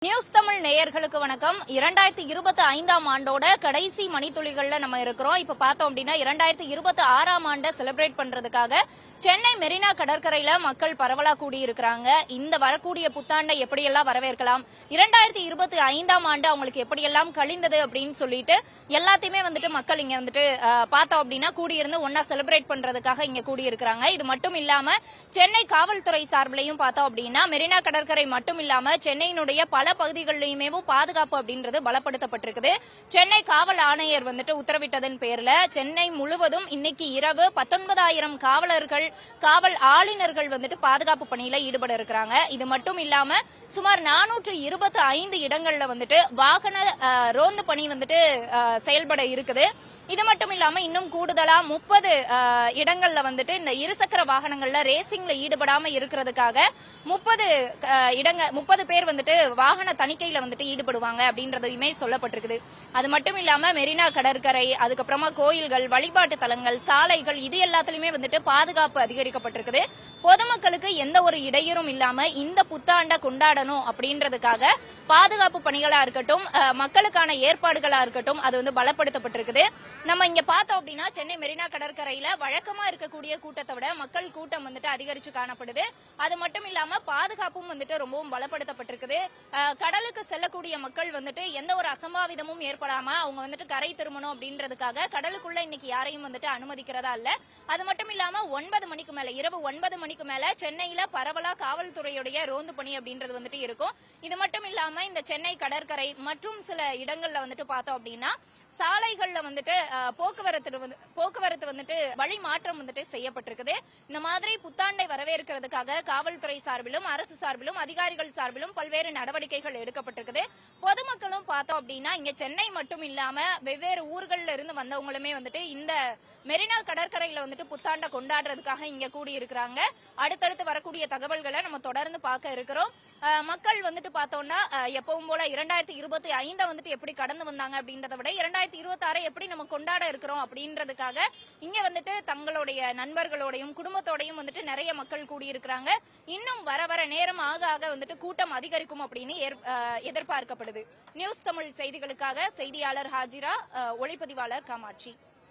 News Tamil நேயர்களுக்கு வணக்கம். 2025ஆம் ஆண்டோட கடைசி மணித்துளிகள்ல நம்ம இருக்கிறோம். இப்ப பார்த்தோம் அப்படின்னா 2026ஆம் ஆண்டை செலிப்ரேட் பண்றதுக்காக சென்னை மெரினா கடற்கரையில மக்கள் பரவலா கூடியிருக்கிறாங்க. இந்த வரக்கூடிய புத்தாண்டை எப்படியெல்லாம் வரவேற்கலாம், 2025ஆம் ஆண்டு அவங்களுக்கு எப்படியெல்லாம் கழிந்தது அப்படின்னு சொல்லிட்டு எல்லாத்தையுமே மக்கள் இங்க பார்த்தோம் அப்படின்னா கூடியிருந்து ஒன்னா செலிப்ரேட் பண்றதுக்காக இங்க கூடியிருக்கிறாங்க. இது மட்டும் இல்லாம சென்னை காவல்துறை சார்பிலையும் பார்த்தோம் அப்படின்னா மெரினா கடற்கரை மட்டும் இல்லாம சென்னையினுடைய பல பகுதிகளிலுமே பாதுகாப்பு அப்படின்றது பலப்படுத்தப்பட்டிருக்குது. சென்னை காவல் ஆணையர் உத்தரவிட்டதன் பேர்ல சென்னை முழுவதும் இன்னைக்கு இரவு 19,000 காவலர்கள், காவல் ஆளுநர்கள் பாதுகாப்பு பணியில ஈடுபட இருக்கிறாங்க. இது மட்டும் இல்லாம சுமார் 425 இடங்கள்ல வாகன ரோந்து பணி செயல்பட இருக்குது. இது மட்டும் இல்லாம இன்னும் கூடுதலா 30 இடங்கள்ல இந்த இருசக்கர வாகனங்கள்ல ரேசிங்ல ஈடுபடாம இருக்கிறதுக்காக 30 பேர் வாகன தணிக்கையில ஈடுபடுவாங்க அப்படின்றதையுமே சொல்லப்பட்டிருக்குது. அது மட்டும் இல்லாம மெரினா கடற்கரை, அதுக்கப்புறமா கோயில்கள், வழிபாட்டு தலங்கள், சாலைகள், இது எல்லாத்திலுமே பாதுகாப்பு அதிகரிக்கப்பட்டிருக்குது. பொதுமக்களுக்கு எந்த ஒரு இடையூறும் இல்லாம இந்த புத்தாண்டை கொண்டாடணும் அப்படின்றதுக்காக பாதுகாப்பு பணிகளா இருக்கட்டும், மக்களுக்கான ஏற்பாடுகளா இருக்கட்டும், அது பலப்படுத்தப்பட்டிருக்குது. நம்ம இங்க பார்த்தோம் அப்படின்னா சென்னை மெரினா கடற்கரையில வழக்கமா இருக்கக்கூடிய கூட்டத்தை விட மக்கள் கூட்டம் அதிகரிச்சு காணப்படுது. அது மட்டும் இல்லாம பாதுகாப்பும் ரொம்பவும் பலப்படுத்தப்பட்டிருக்குது. கடலுக்கு செல்லக்கூடிய மக்கள் எந்த ஒரு அசம்பாவிதமும் ஏற்படாம அவங்க கரை திரும்பணும் அப்படின்றதுக்காக கடலுக்குள்ள இன்னைக்கு யாரையும் அனுமதிக்கிறதா இல்ல. அது மட்டும் இல்லாம 9 மணிக்கு மேல, இரவு 9 மணிக்கு மேல சென்னையில பரவலா காவல்துறையுடைய ரோந்து பணி அப்படின்றது இருக்கும். இது மட்டும் இல்லாம இந்த சென்னை கடற்கரை மற்றும் சில இடங்கள்ல பார்த்தோம் அப்படின்னா சாலைகள்ல போக்குவரத்து வழி மாற்றம் செய்யப்பட்டிருக்குது. இந்த மாதிரி புத்தாண்டை வரவேற்கிறதுக்காக காவல்துறை சார்பிலும் அரசு சார்பிலும் அதிகாரிகள் சார்பிலும் பல்வேறு நடவடிக்கைகள் எடுக்கப்பட்டிருக்குது. பொதுமக்களும் பார்த்தோம் அப்படின்னா இங்க சென்னை மட்டும் இல்லாம வெவ்வேறு ஊர்கள்ல இருந்து வந்தவங்களுமே இந்த மெரினா கடற்கரையில புத்தாண்டை கொண்டாடுறதுக்காக இங்க கூடி இருக்கிறாங்க. அடுத்தடுத்து வரக்கூடிய தகவல்களை நம்ம தொடர்ந்து பார்க்க இருக்கிறோம். மக்கள் பார்த்தோம்னா எப்பவும் போல 2025 எப்படி கடந்து வந்தாங்க அப்படின்றத விட 2026 எப்படி நம்ம கொண்டாட இருக்கிறோம் அப்படின்றதுக்காக இங்க தங்களுடைய நண்பர்களோடையும் குடும்பத்தோடையும் நிறைய மக்கள் கூடியிருக்கிறாங்க. இன்னும் வர வர நேரம் ஆக ஆக கூட்டம் அதிகரிக்கும் அப்படின்னு எதிர்பார்க்கப்படுது. நியூஸ் தமிழ் செய்திகளுக்காக செய்தியாளர் ஹாஜிரா, ஒளிப்பதிவாளர் காமாட்சி.